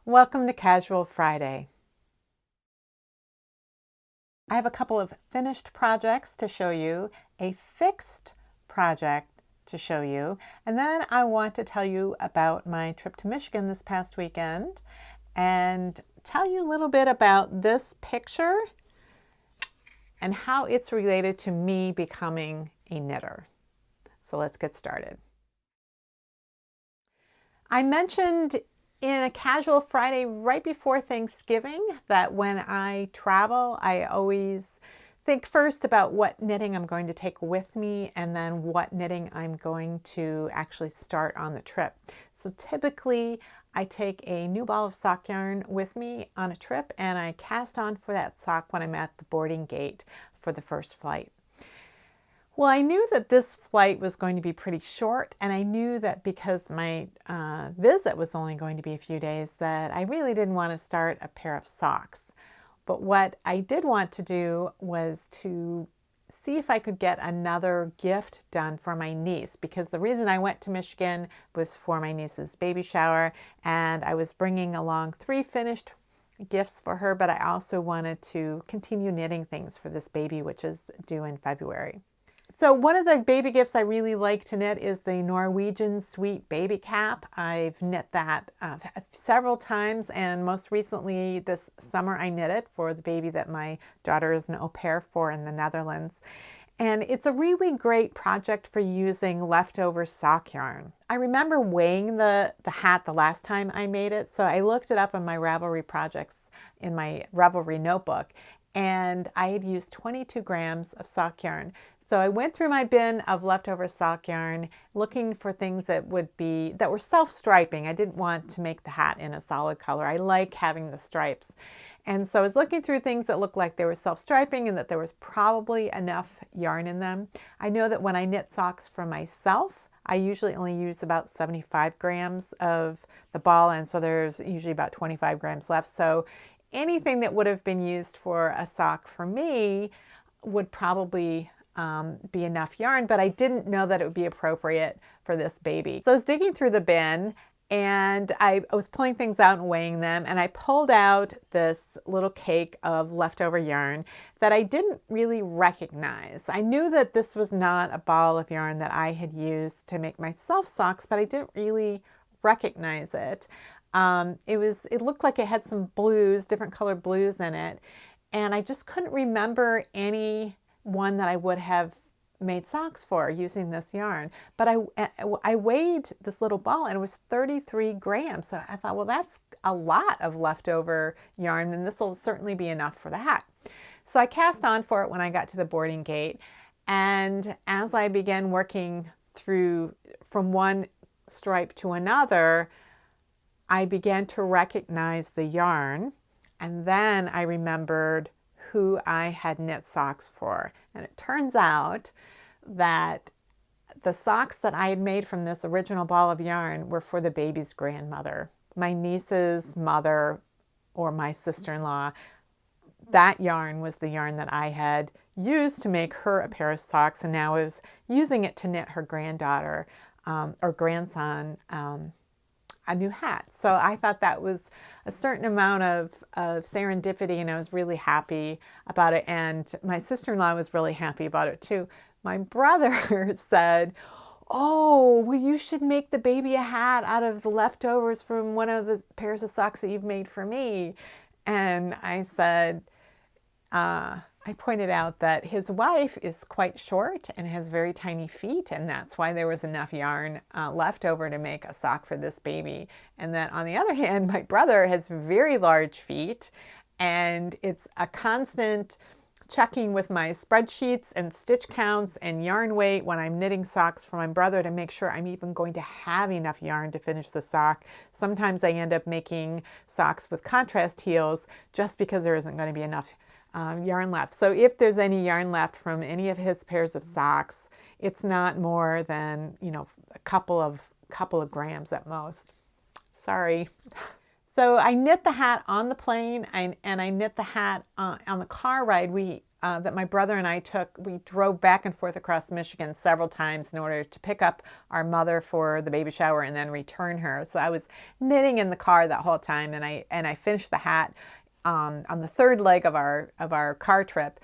Welcome to Casual Friday. I have a couple of finished projects to show you, a fixed project to show you, and then I want to tell you about my trip to Michigan this past weekend and tell you a little bit about this picture and how it's related to me becoming a knitter. So let's get started. I mentioned in a Casual Friday right before Thanksgiving that when I travel, I always think first about what knitting I'm going to take with me and then what knitting I'm going to actually start on the trip. So typically I take a new ball of sock yarn with me on a trip and I cast on for that sock when I'm at the boarding gate for the first flight. Well, I knew that this flight was going to be pretty short, and I knew that because my visit was only going to be a few days, that I really didn't want to start a pair of socks. But what I did want to do was to see if I could get another gift done for my niece, because the reason I went to Michigan was for my niece's baby shower, and I was bringing along 3 finished gifts for her, but I also wanted to continue knitting things for this baby, which is due in February. So one of the baby gifts I really like to knit is the Norwegian Sweet Baby Cap. I've knit that several times, and most recently this summer I knit it for the baby that my daughter is an au pair for in the Netherlands. And it's a really great project for using leftover sock yarn. I remember weighing the hat the last time I made it, so I looked it up in my Ravelry projects in my Ravelry notebook, and I had used 22 grams of sock yarn. So I went through my bin of leftover sock yarn looking for things that were self-striping. I didn't want to make the hat in a solid color. I like having the stripes. And so I was looking through things that looked like they were self-striping and that there was probably enough yarn in them. I know that when I knit socks for myself, I usually only use about 75 grams of the ball, and so there's usually about 25 grams left. So anything that would have been used for a sock for me would probably be enough yarn, but I didn't know that it would be appropriate for this baby. So I was digging through the bin and I was pulling things out and weighing them, and I pulled out this little cake of leftover yarn that I didn't really recognize. I knew that this was not a ball of yarn that I had used to make myself socks, but I didn't really recognize it. It looked like it had some blues, different colored blues in it, and I just couldn't remember any one that I would have made socks for using this yarn. But I weighed this little ball and it was 33 grams. So I thought, well, that's a lot of leftover yarn, and this will certainly be enough for the hat. So I cast on for it when I got to the boarding gate. And as I began working through from one stripe to another, I began to recognize the yarn. And then I remembered who I had knit socks for. And it turns out that the socks that I had made from this original ball of yarn were for the baby's grandmother, my niece's mother or my sister-in-law. That yarn was the yarn that I had used to make her a pair of socks, and now I was using it to knit her granddaughter or grandson a new hat. So I thought that was a certain amount of serendipity, and I was really happy about it. And my sister-in-law was really happy about it too. My brother said, "Oh, well, you should make the baby a hat out of the leftovers from one of the pairs of socks that you've made for me." And I said, I pointed out that his wife is quite short and has very tiny feet, and that's why there was enough yarn left over to make a sock for this baby. And that on the other hand, my brother has very large feet, and it's a constant checking with my spreadsheets and stitch counts and yarn weight when I'm knitting socks for my brother to make sure I'm even going to have enough yarn to finish the sock. Sometimes I end up making socks with contrast heels just because there isn't going to be enough yarn left. So if there's any yarn left from any of his pairs of socks, it's not more than, a couple of grams at most. Sorry. So I knit the hat on the plane, and I knit the hat on the car ride. that my brother and I took. We drove back and forth across Michigan several times in order to pick up our mother for the baby shower and then return her. So I was knitting in the car that whole time, and I finished the hat on the third leg of our car trip.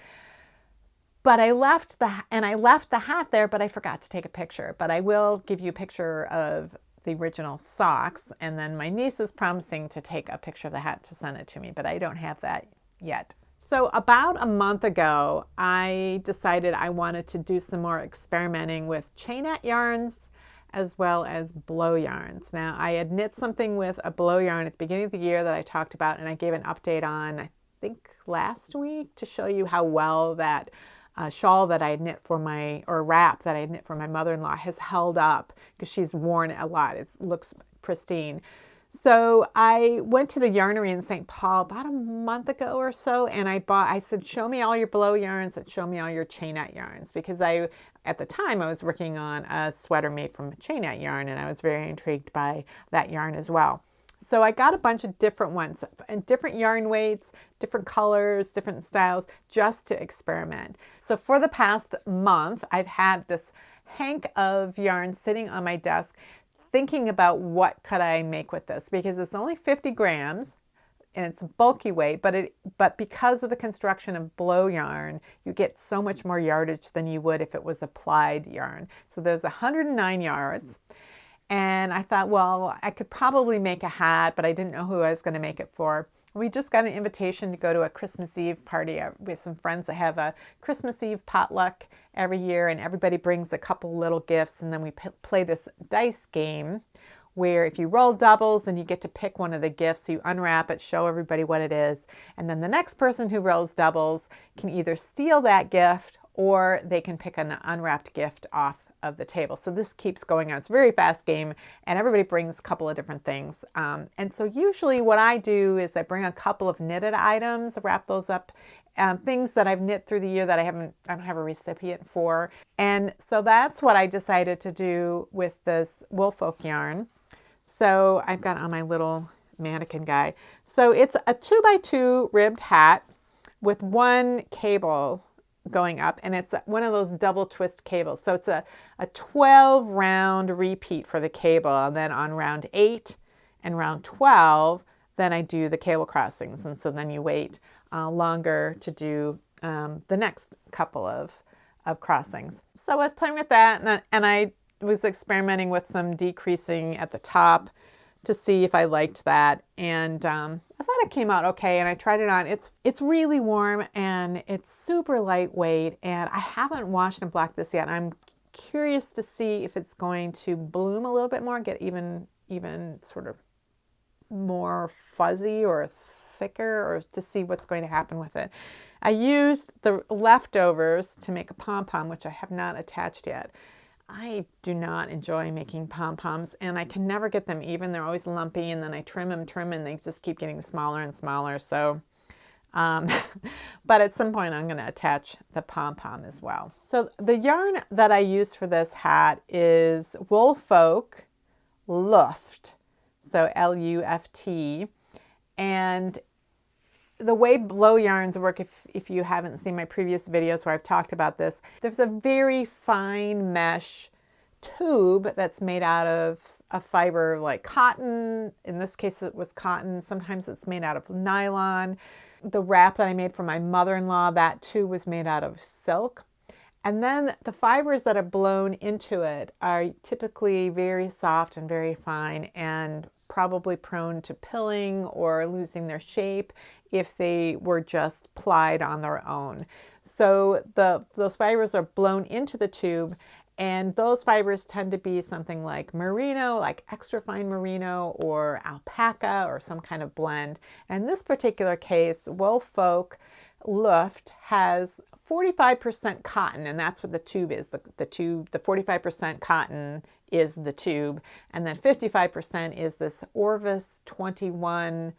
But I left the hat there, but I forgot to take a picture. But I will give you a picture of the original socks, and then my niece is promising to take a picture of the hat to send it to me, but I don't have that yet. So about a month ago, I decided I wanted to do some more experimenting with chainette yarns as well as blow yarns. Now, I had knit something with a blow yarn at the beginning of the year that I talked about, and I gave an update on, I think last week, to show you how well that shawl that I had knit for or wrap that I had knit for my mother-in-law has held up, because she's worn it a lot. It looks pristine. So I went to the yarnery in St. Paul about a month ago or so, and I said, show me all your blow yarns and show me all your chainette yarns, because at the time I was working on a sweater made from chainette yarn, and I was very intrigued by that yarn as well. So I got a bunch of different ones, and different yarn weights, different colors, different styles, just to experiment. So for the past month, I've had this hank of yarn sitting on my desk, thinking about what could I make with this, because it's only 50 grams and it's a bulky weight, but because of the construction of blow yarn, you get so much more yardage than you would if it was applied yarn. So there's 109 yards. And I thought, well, I could probably make a hat, but I didn't know who I was going to make it for. We just got an invitation to go to a Christmas Eve party with some friends that have a Christmas Eve potluck every year, and everybody brings a couple little gifts, and then we play this dice game where if you roll doubles, then you get to pick one of the gifts. You unwrap it, show everybody what it is, and then the next person who rolls doubles can either steal that gift or they can pick an unwrapped gift off of the table. So this keeps going on. It's a very fast game, and everybody brings a couple of different things. And so usually what I do is I bring a couple of knitted items, wrap those up, things that I've knit through the year that I don't have a recipient for. And so that's what I decided to do with this Woolfolk yarn. So I've got on my little mannequin guy. So it's a 2x2 ribbed hat with one cable going up, and it's one of those double twist cables. So it's a 12 round repeat for the cable, and then on round 8 and round 12, then I do the cable crossings, and so then you wait longer to do the next couple of crossings. So I was playing with that, and I was experimenting with some decreasing at the top to see if I liked that, and I thought it came out okay, and I tried it on. It's really warm, and it's super lightweight, and I haven't washed and blacked this yet. I'm curious to see if it's going to bloom a little bit more, get even sort of more fuzzy or thicker, or to see what's going to happen with it. I used the leftovers to make a pom-pom, which I have not attached yet. I do not enjoy making pom-poms, and I can never get them even. They're always lumpy, and then I trim them, and they just keep getting smaller and smaller. So, but at some point I'm going to attach the pom-pom as well. So the yarn that I use for this hat is Woolfolk LUFT, so L-U-F-T, and the way blow yarns work, if you haven't seen my previous videos where I've talked about this, there's a very fine mesh tube that's made out of a fiber like cotton. In this case, it was cotton. Sometimes it's made out of nylon. The wrap that I made for my mother-in-law, that too was made out of silk. And then the fibers that are blown into it are typically very soft and very fine, and probably prone to pilling or losing their shape if they were just plied on their own. So those fibers are blown into the tube, and those fibers tend to be something like merino, like extra fine merino, or alpaca, or some kind of blend. And in this particular case, Woolfolk LUFT has 45% cotton, and that's what the tube is. The 45% cotton is the tube, and then 55% is this Orvis 21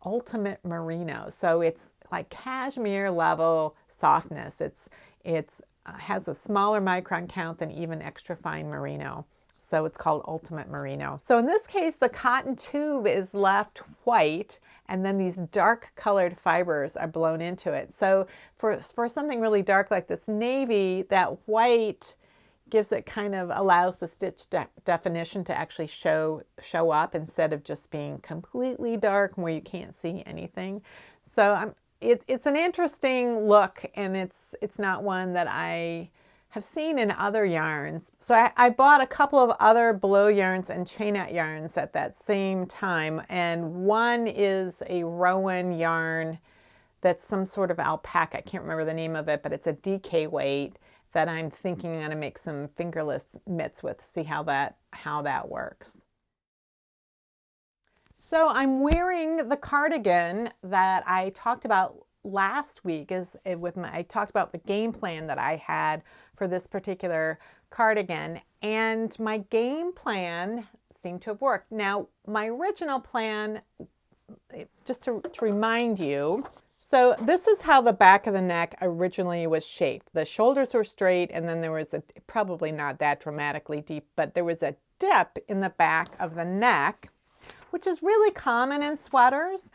Ultimate Merino. So it's like cashmere level softness. It has a smaller micron count than even extra fine merino. So it's called Ultimate Merino. So in this case, the cotton tube is left white, and then these dark colored fibers are blown into it. So for something really dark like this navy, that white gives it kind of allows the stitch definition to actually show up instead of just being completely dark where you can't see anything. So it's an interesting look, and it's not one that I have seen in other yarns. So I bought a couple of other below yarns and chainette yarns at that same time, and one is a Rowan yarn that's some sort of alpaca. I can't remember the name of it, but it's a DK weight that I'm thinking I'm gonna make some fingerless mitts with, see how that works. So I'm wearing the cardigan that I talked about last week. I talked about the game plan that I had for this particular cardigan, and my game plan seemed to have worked. Now, my original plan, just to remind you, so this is how the back of the neck originally was shaped. The shoulders were straight, and then there was probably not that dramatically deep, but there was a dip in the back of the neck, which is really common in sweaters.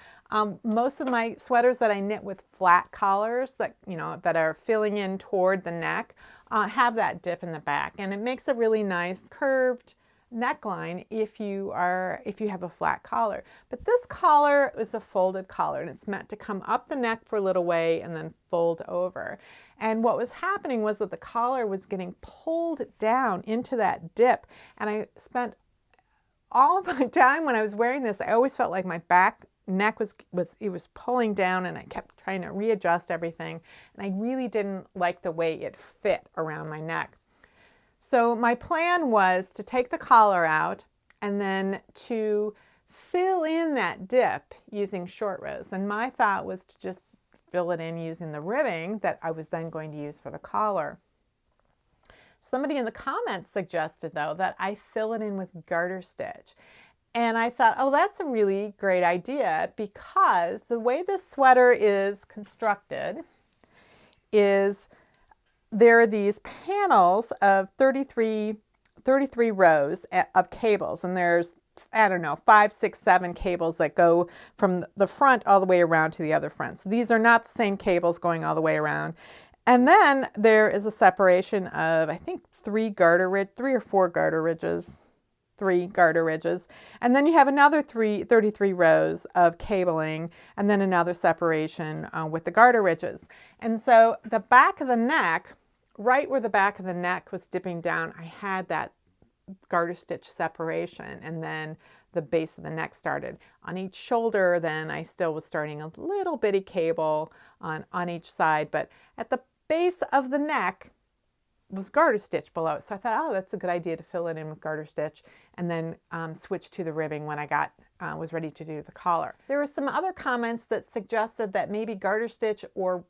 Most of my sweaters that I knit with flat collars that are filling in toward the neck have that dip in the back, and it makes a really nice curved neckline if you have a flat collar. But this collar is a folded collar, and it's meant to come up the neck for a little way and then fold over. And what was happening was that the collar was getting pulled down into that dip, and I spent all of my time when I was wearing this, I always felt like my back neck was pulling down, and I kept trying to readjust everything, and I really didn't like the way it fit around my neck. So my plan was to take the collar out and then to fill in that dip using short riz. And my thought was to just fill it in using the ribbing that I was then going to use for the collar. Somebody in the comments suggested, though, that I fill it in with garter stitch. And I thought, oh, that's a really great idea, because the way this sweater is constructed is there are these panels of 33 rows of cables, and there's, I don't know, 5, 6, 7 cables that go from the front all the way around to the other front. So these are not the same cables going all the way around. And then there is a separation of, I think, 3 or 4 garter ridges. 3 garter ridges, and then you have another 33 rows of cabling, and then another separation with the garter ridges. And so the back of the neck, right where the back of the neck was dipping down, I had that garter stitch separation, and then the base of the neck started. On each shoulder, then I still was starting a little bitty cable on each side, but at the base of the neck was garter stitch below it. So I thought, oh, that's a good idea to fill it in with garter stitch, and then switch to the ribbing when I was ready to do the collar. There were some other comments that suggested that maybe garter stitch or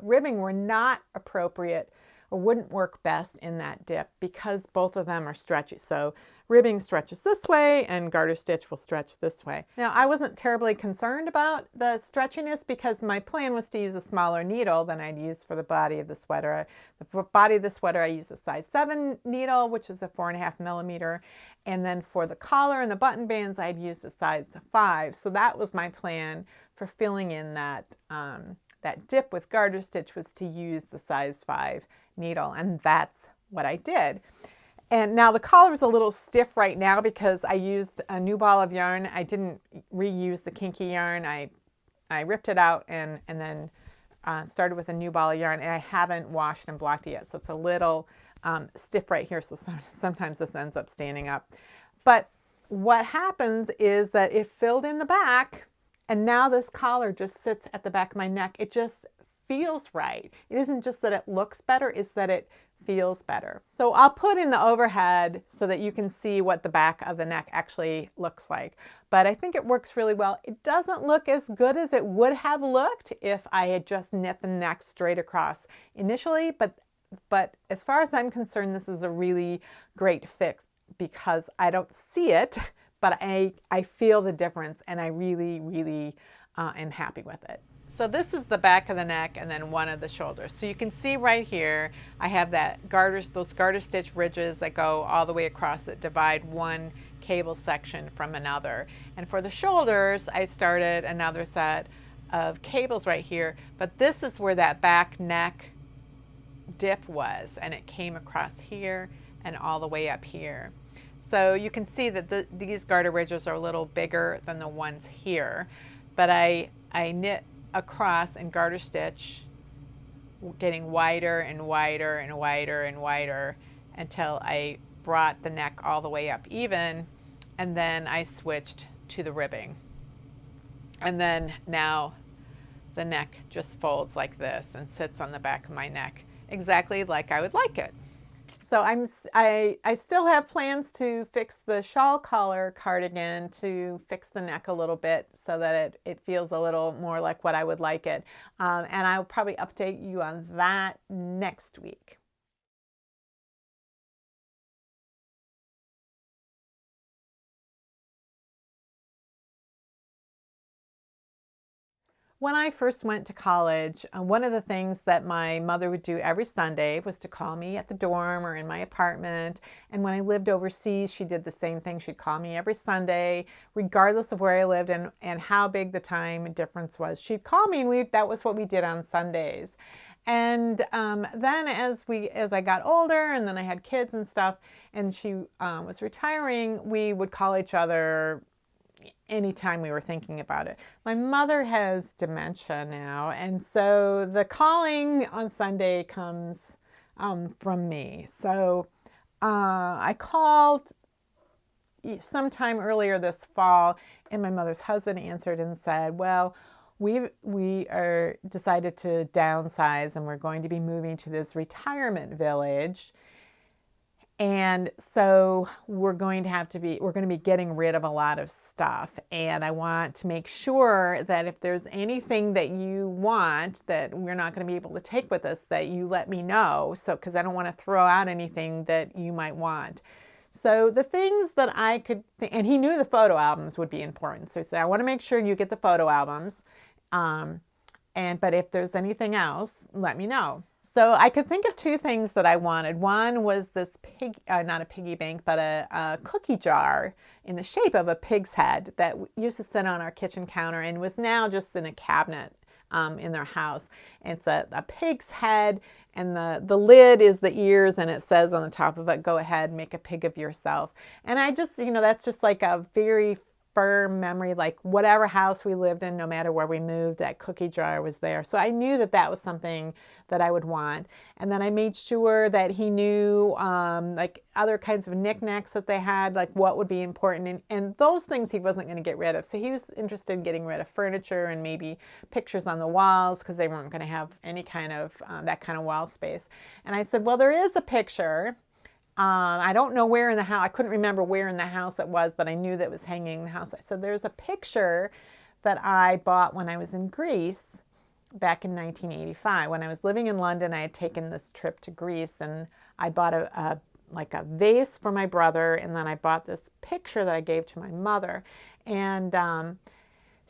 ribbing were not appropriate or wouldn't work best in that dip because both of them are stretchy. So ribbing stretches this way and garter stitch will stretch this way. Now, I wasn't terribly concerned about the stretchiness because my plan was to use a smaller needle than I'd use for the body of the sweater. The body of the sweater, I used a size 7 needle, which is a 4.5 millimeter. And then for the collar and the button bands, I'd used a size 5. So that was my plan for filling in that dip with garter stitch, was to use the size 5 needle, and that's what I did. And now the collar is a little stiff right now because I used a new ball of yarn. I didn't reuse the kinky yarn. I ripped it out and then started with a new ball of yarn, and I haven't washed and blocked it yet, so it's a little stiff right here, so sometimes this ends up standing up. But what happens is that it filled in the back, and now this collar just sits at the back of my neck. It just feels right. It isn't just that it looks better, it's that it feels better. So I'll put in the overhead so that you can see what the back of the neck actually looks like. But I think it works really well. It doesn't look as good as it would have looked if I had just knit the neck straight across initially, but as far as I'm concerned, this is a really great fix because I don't see it, but I feel the difference, and I really am happy with it. So this is the back of the neck and then one of the shoulders. So you can see right here, I have those garter stitch ridges that go all the way across that divide one cable section from another. And for the shoulders, I started another set of cables right here, but this is where that back neck dip was, and it came across here and all the way up here. So you can see that these garter ridges are a little bigger than the ones here, but I knit across and garter stitch, getting wider and wider and wider and wider until I brought the neck all the way up even, and then I switched to the ribbing. And then now the neck just folds like this and sits on the back of my neck, exactly like I would like it. So I still have plans to fix the shawl collar cardigan, to fix the neck a little bit so that it feels a little more like what I would like it. And I'll probably update you on that next week. When I first went to college, one of the things that my mother would do every Sunday was to call me at the dorm or in my apartment. And when I lived overseas, she did the same thing. She'd call me every Sunday, regardless of where I lived and how big the time difference was. She'd call me, and that was what we did on Sundays. And then as I got older, and then I had kids and stuff, and she was retiring, we would call each other anytime we were thinking about it. My mother has dementia now, and so the calling on Sunday comes from me. So I called sometime earlier this fall, and my mother's husband answered and said, well, we are decided to downsize, and we're going to be moving to this retirement village. And so we're going to be getting rid of a lot of stuff. And I want to make sure that if there's anything that you want that we're not going to be able to take with us, that you let me know. So, because I don't want to throw out anything that you might want. So the things that I could, and he knew the photo albums would be important. So he said, I want to make sure you get the photo albums. But if there's anything else, let me know. So I could think of two things that I wanted. One was this not a piggy bank, but a cookie jar in the shape of a pig's head that used to sit on our kitchen counter and was now just in a cabinet in their house. It's a pig's head, and the lid is the ears, and it says on the top of it, go ahead, make a pig of yourself. And I just, that's just like a very firm memory, like whatever house we lived in, no matter where we moved, that cookie jar was there. So I knew that that was something that I would want. And then I made sure that he knew like other kinds of knickknacks that they had, like what would be important. And those things he wasn't going to get rid of. So he was interested in getting rid of furniture and maybe pictures on the walls, because they weren't going to have any kind of that kind of wall space. And I said, well, there is a picture. I don't know where in the house, I couldn't remember where in the house it was, but I knew that it was hanging in the house. I said, there's a picture that I bought when I was in Greece back in 1985. When I was living in London, I had taken this trip to Greece, and I bought a vase for my brother, and then I bought this picture that I gave to my mother. And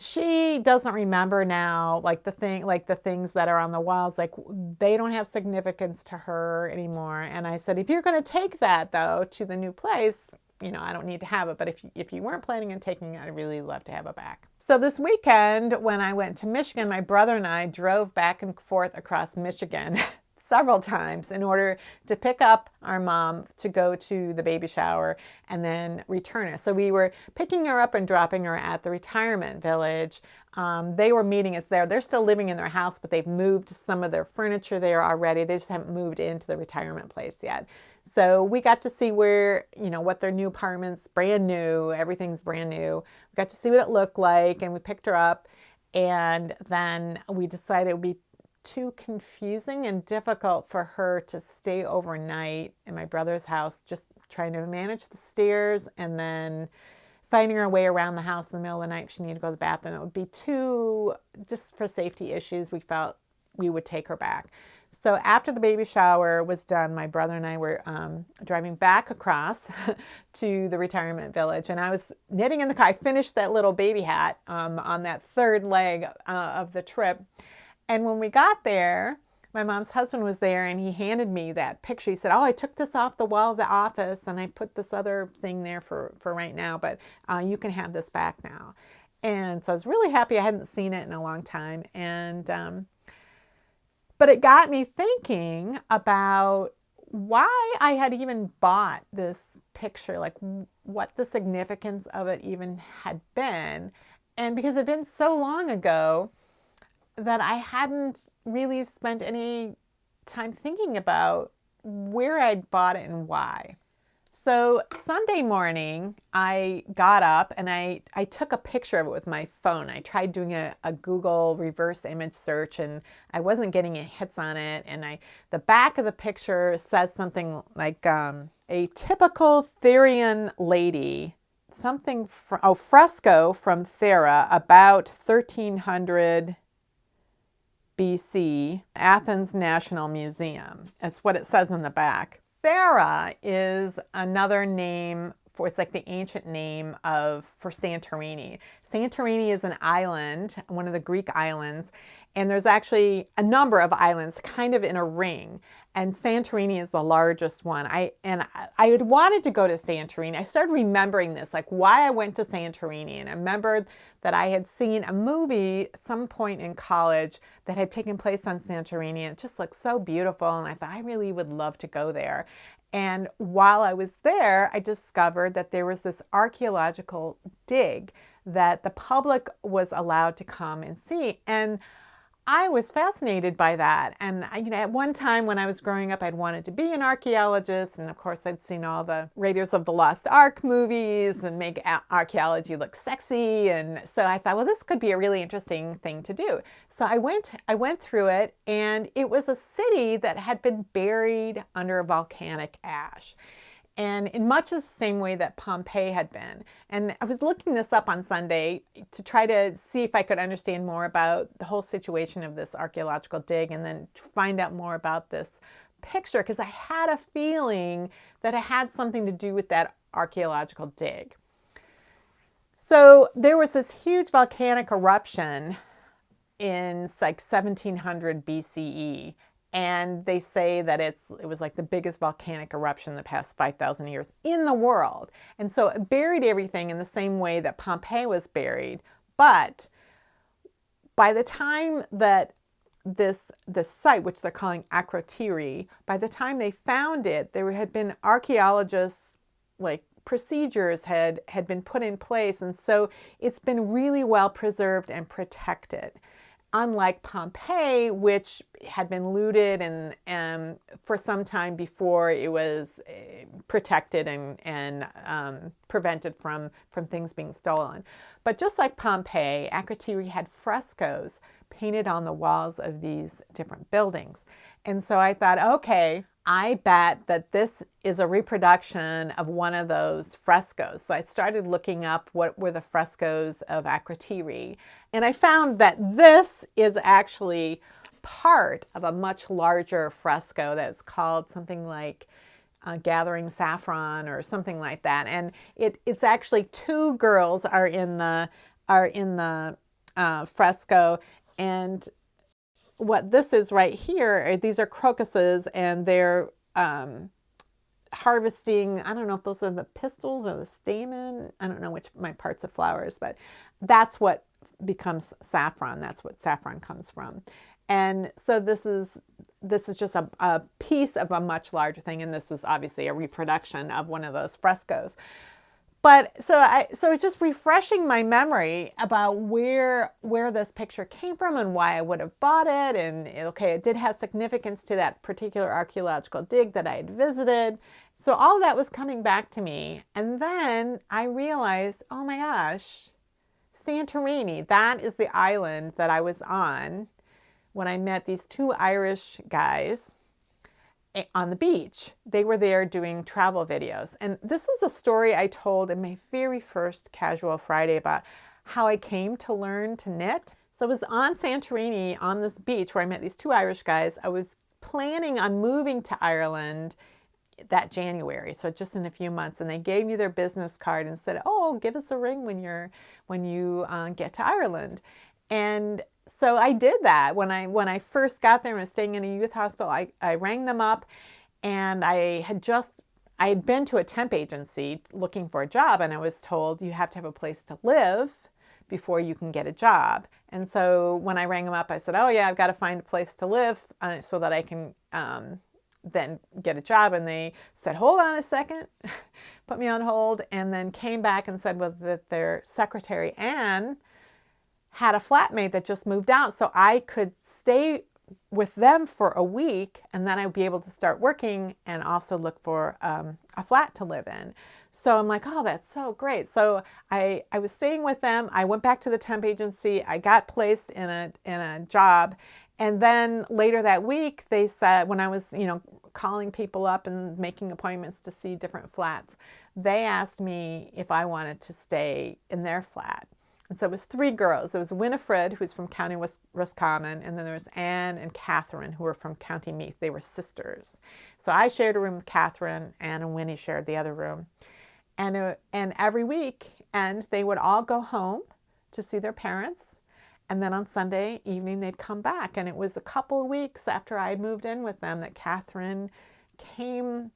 she doesn't remember now, like the things that are on the walls, like they don't have significance to her anymore. And I said, if you're going to take that though to the new place, I don't need to have it. But if you weren't planning on taking it, I'd really love to have it back. So this weekend, when I went to Michigan, my brother and I drove back and forth across Michigan several times in order to pick up our mom to go to the baby shower and then return her. So we were picking her up and dropping her at the retirement village. They were meeting us there. They're still living in their house, but they've moved some of their furniture there already. They just haven't moved into the retirement place yet. So we got to see where, what their new apartment's brand new. Everything's brand new. We got to see what it looked like, and we picked her up. And then we decided it would be too confusing and difficult for her to stay overnight in my brother's house, just trying to manage the stairs and then finding her way around the house in the middle of the night if she needed to go to the bathroom. It would be too, just for safety issues, we felt we would take her back. So after the baby shower was done, my brother and I were driving back across to the retirement village, and I was knitting in the car. I finished that little baby hat on that third leg of the trip. And when we got there, my mom's husband was there, and he handed me that picture. He said, "Oh, I took this off the wall of the office, and I put this other thing there for right now, but you can have this back now." And so I was really happy. I hadn't seen it in a long time. But it got me thinking about why I had even bought this picture, like what the significance of it even had been. And because it had been so long ago that I hadn't really spent any time thinking about where I'd bought it and why. So Sunday morning, I got up and I took a picture of it with my phone. I tried doing a Google reverse image search, and I wasn't getting hits on it. And the back of the picture says something like a typical Therian lady, fresco from Thera, about 1300 BC, Athens National Museum. That's what it says in the back. Thera is another name for, it's like the ancient name for Santorini. Santorini is an island, one of the Greek islands, and there's actually a number of islands kind of in a ring, and Santorini is the largest one. I had wanted to go to Santorini. I started remembering this, like why I went to Santorini, and I remembered that I had seen a movie at some point in college that had taken place on Santorini, and it just looked so beautiful, and I thought I really would love to go there. And while I was there, I discovered that there was this archaeological dig that the public was allowed to come and see. And I was fascinated by that. And at one time when I was growing up, I'd wanted to be an archaeologist. And of course, I'd seen all the Raiders of the Lost Ark movies and make archaeology look sexy. And so I thought, well, this could be a really interesting thing to do. So I went through it, and it was a city that had been buried under volcanic ash, and in much the same way that Pompeii had been. And I was looking this up on Sunday to try to see if I could understand more about the whole situation of this archaeological dig, and then find out more about this picture, because I had a feeling that it had something to do with that archaeological dig. So there was this huge volcanic eruption in like 1700 BCE. And they say that it was like the biggest volcanic eruption in the past 5,000 years in the world. And so it buried everything in the same way that Pompeii was buried. But by the time that this site, which they're calling Akrotiri, by the time they found it, there had been archaeologists, like procedures had been put in place. And so it's been really well preserved and protected. Unlike Pompeii, which had been looted and for some time before it was protected and prevented from things being stolen. But just like Pompeii, Akrotiri had frescoes painted on the walls of these different buildings. And so I thought, okay, I bet that this is a reproduction of one of those frescoes. So I started looking up what were the frescoes of Akrotiri, and I found that this is actually part of a much larger fresco that's called something like Gathering Saffron or something like that. And it's actually two girls are in the fresco, and what this is right here, these are crocuses, and they're harvesting, I don't know if those are the pistils or the stamen, I don't know which my parts of flowers, but that's what becomes saffron. That's what saffron comes from. And so this is just a piece of a much larger thing, and this is obviously a reproduction of one of those frescoes. But so it's just refreshing my memory about where this picture came from and why I would have bought it. And okay, it did have significance to that particular archaeological dig that I had visited. So all of that was coming back to me. And then I realized, oh my gosh, Santorini, that is the island that I was on when I met these two Irish guys on the beach. They were there doing travel videos. And this is a story I told in my very first Casual Friday about how I came to learn to knit. So I was on Santorini on this beach where I met these two Irish guys. I was planning on moving to Ireland that January, so just in a few months, and they gave me their business card and said, "Oh, give us a ring when you get to Ireland." And so I did that when I first got there and was staying in a youth hostel. I rang them up, and I had been to a temp agency looking for a job, and I was told you have to have a place to live before you can get a job. And so when I rang them up, I said, "Oh yeah, I've got to find a place to live so that I can then get a job." And they said, "Hold on a second," put me on hold, and then came back and said, well, that their secretary, Anne, had a flatmate that just moved out, so I could stay with them for a week, and then I'd be able to start working and also look for a flat to live in. So I'm like, oh, that's so great. So I was staying with them. I went back to the temp agency. I got placed in a job. And then later that week, they said, when I was, calling people up and making appointments to see different flats, they asked me if I wanted to stay in their flat. And so it was 3 girls. It was Winifred, who's from County Roscommon, and then there was Anne and Catherine, who were from County Meath. They were sisters. So I shared a room with Catherine. Anne and Winnie shared the other room. And every week, and they would all go home to see their parents. And then on Sunday evening, they'd come back. And it was a couple of weeks after I had moved in with them that Catherine came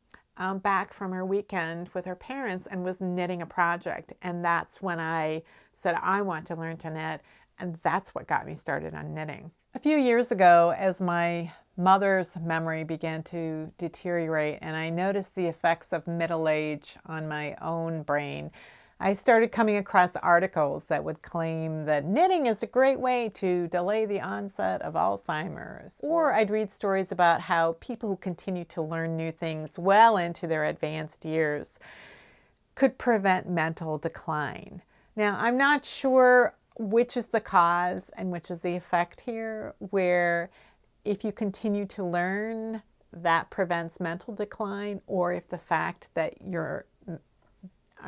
back from her weekend with her parents and was knitting a project. And that's when I said, I want to learn to knit. And that's what got me started on knitting. A few years ago, as my mother's memory began to deteriorate and I noticed the effects of middle age on my own brain, I started coming across articles that would claim that knitting is a great way to delay the onset of Alzheimer's. Or I'd read stories about how people who continue to learn new things well into their advanced years could prevent mental decline. Now, I'm not sure which is the cause and which is the effect here, where if you continue to learn, that prevents mental decline, or if the fact that you're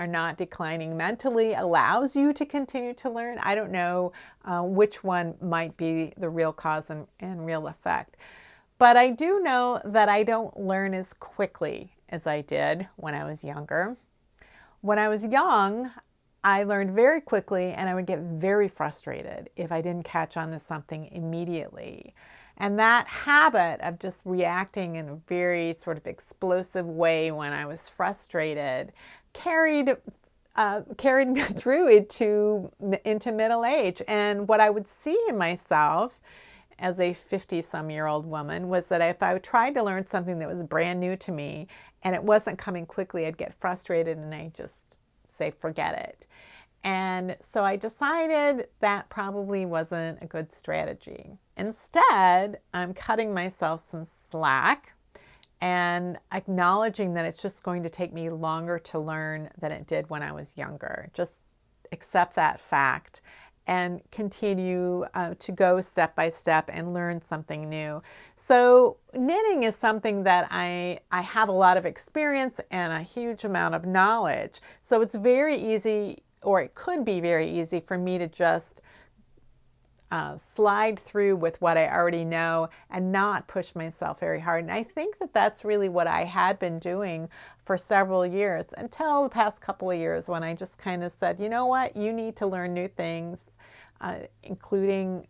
not declining mentally allows you to continue to learn. I don't know which one might be the real cause and real effect. But I do know that I don't learn as quickly as I did when I was younger. When I was young, I learned very quickly, and I would get very frustrated if I didn't catch on to something immediately. And that habit of just reacting in a very sort of explosive way when I was frustrated carried me through into middle age. And what I would see in myself as a 50-some-year-old woman was that if I tried to learn something that was brand new to me and it wasn't coming quickly, I'd get frustrated and I'd just say, forget it. And so I decided that probably wasn't a good strategy. Instead, I'm cutting myself some slack and acknowledging that it's just going to take me longer to learn than it did when I was younger. Just accept that fact and continue to go step by step and learn something new. So knitting is something that I have a lot of experience and a huge amount of knowledge. So it's very easy, or it could be very easy for me to just slide through with what I already know and not push myself very hard. And I think that that's really what I had been doing for several years until the past couple of years when I just kind of said, you know what, you need to learn new things, including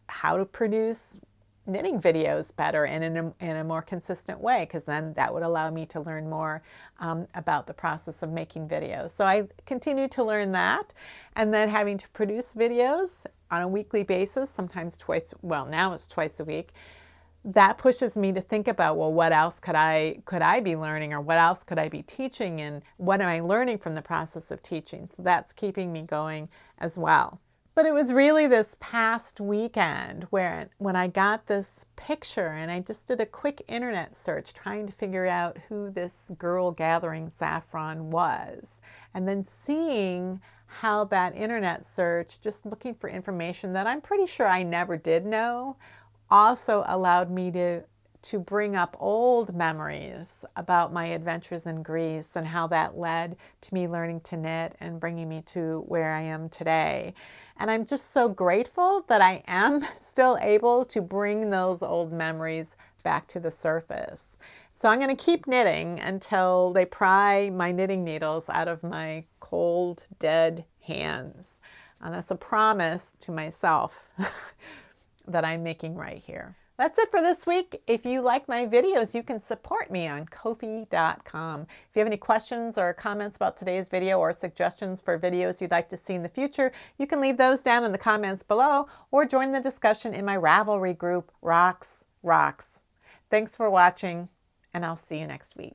how to produce knitting videos better and in a more consistent way, because then that would allow me to learn more about the process of making videos. So I continued to learn that, and then having to produce videos on a weekly basis, sometimes twice, well, now it's twice a week. That pushes me to think about, well, what else could I be learning, or what else could I be teaching, and what am I learning from the process of teaching? So that's keeping me going as well. But it was really this past weekend when I got this picture, and I just did a quick internet search trying to figure out who this girl gathering saffron was, and then seeing how that internet search, just looking for information that I'm pretty sure I never did know, also allowed me to to bring up old memories about my adventures in Greece and how that led to me learning to knit and bringing me to where I am today. And I'm just so grateful that I am still able to bring those old memories back to the surface. So I'm going to keep knitting until they pry my knitting needles out of my cold, dead hands. And that's a promise to myself that I'm making right here. That's it for this week. If you like my videos, you can support me on Ko-fi.com. If you have any questions or comments about today's video or suggestions for videos you'd like to see in the future, you can leave those down in the comments below or join the discussion in my Ravelry group, Rocks. Thanks for watching, and I'll see you next week.